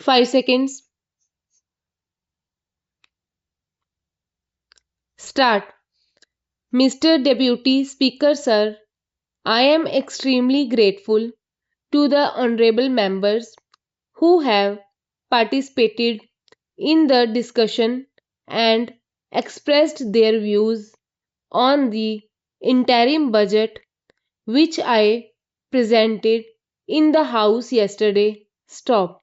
5 seconds. Start. Mr. Deputy Speaker, sir, I am extremely grateful to the honorable members who have participated in the discussion and expressed their views on the interim budget which I presented in the House yesterday. Stop.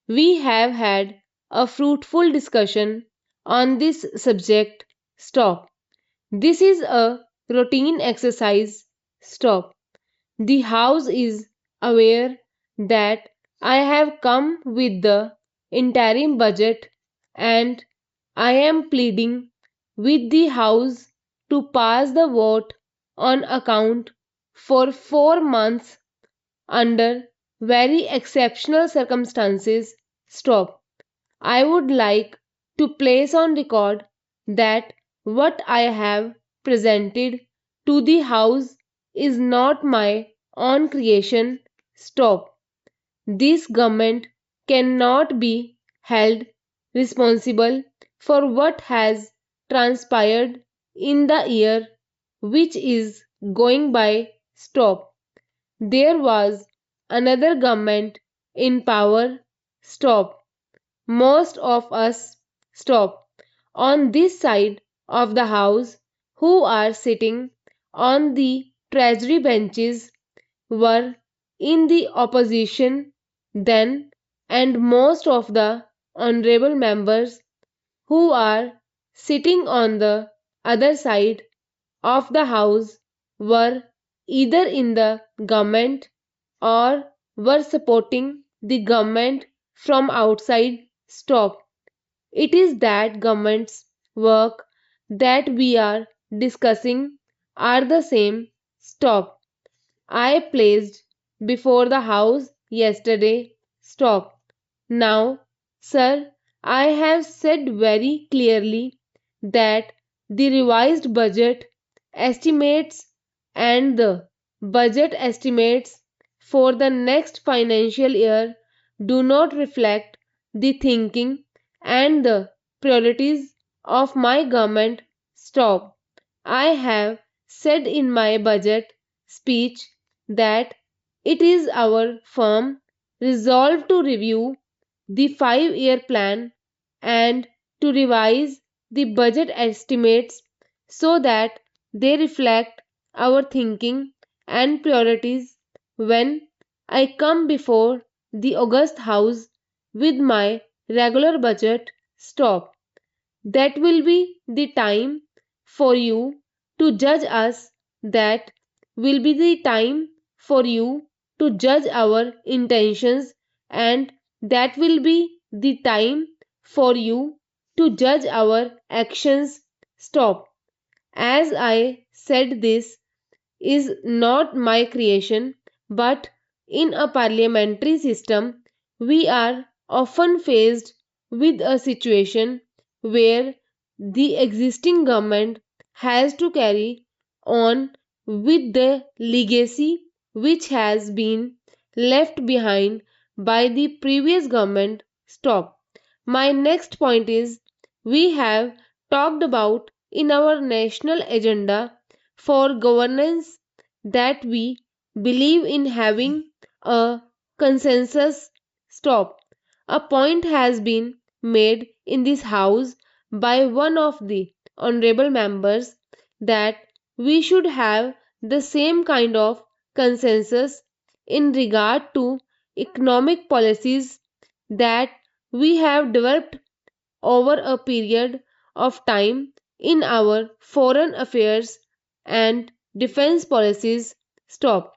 We have had a fruitful discussion on this subject. Stop. This is a routine exercise. Stop. The House is aware that I have come with the interim budget and I am pleading with the House to pass the vote on account for 4 months under very exceptional circumstances. Stop. I would like to place on record that what I have presented to the House is not my own creation. Stop. This government cannot be held responsible for what has transpired in the year which is going by. Stop. There was another government in power. Stop. Most of us, stop, on this side of the house who are sitting on the treasury benches were in the opposition then, and most of the honorable members who are sitting on the other side of the house were either in the government or were supporting the government from outside. Stop. It is that government's work that we are discussing are the same. Stop. I placed before the House yesterday. Stop. Now, sir, I have said very clearly that the revised budget estimates and the budget estimates for the next financial year do not reflect the thinking and the priorities of my government. Stop. I have said in my budget speech that it is our firm resolve to review the 5 year plan and to revise the budget estimates so that they reflect our thinking and priorities when I come before the August House with my regular budget. Stop. That will be the time for you to judge us. That will be the time for you to judge our intentions, and that will be the time for you to judge our actions. Stop. As I said, this is not my creation, but in a parliamentary system, we are often faced with a situation where the existing government has to carry on with the legacy which has been left behind by the previous government. Stop. My next point is we have talked about in our national agenda for governance that we believe in having a consensus. Stop. A point has been made in this house by one of the honorable members that we should have the same kind of consensus in regard to economic policies that we have developed over a period of time in our foreign affairs and defense policies. Stop.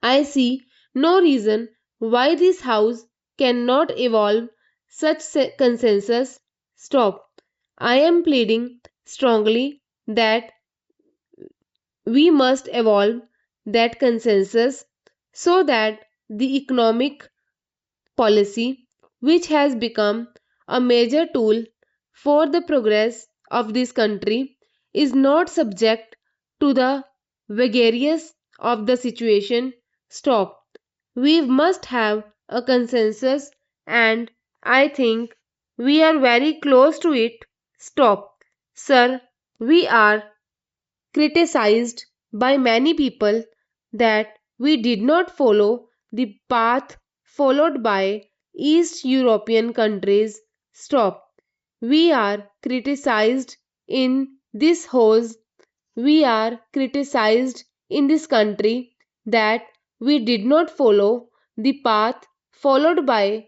I see no reason why this House cannot evolve such consensus. Stop. I am pleading strongly that we must evolve that consensus so that the economic policy, which has become a major tool for the progress of this country, is not subject to the vagaries of the situation. Stop. We must have a consensus and I think we are very close to it. Stop. Sir, we are criticized by many people that we did not follow the path followed by East European countries. Stop. We are criticized in this house. We are criticized in this country that we did not follow the path followed by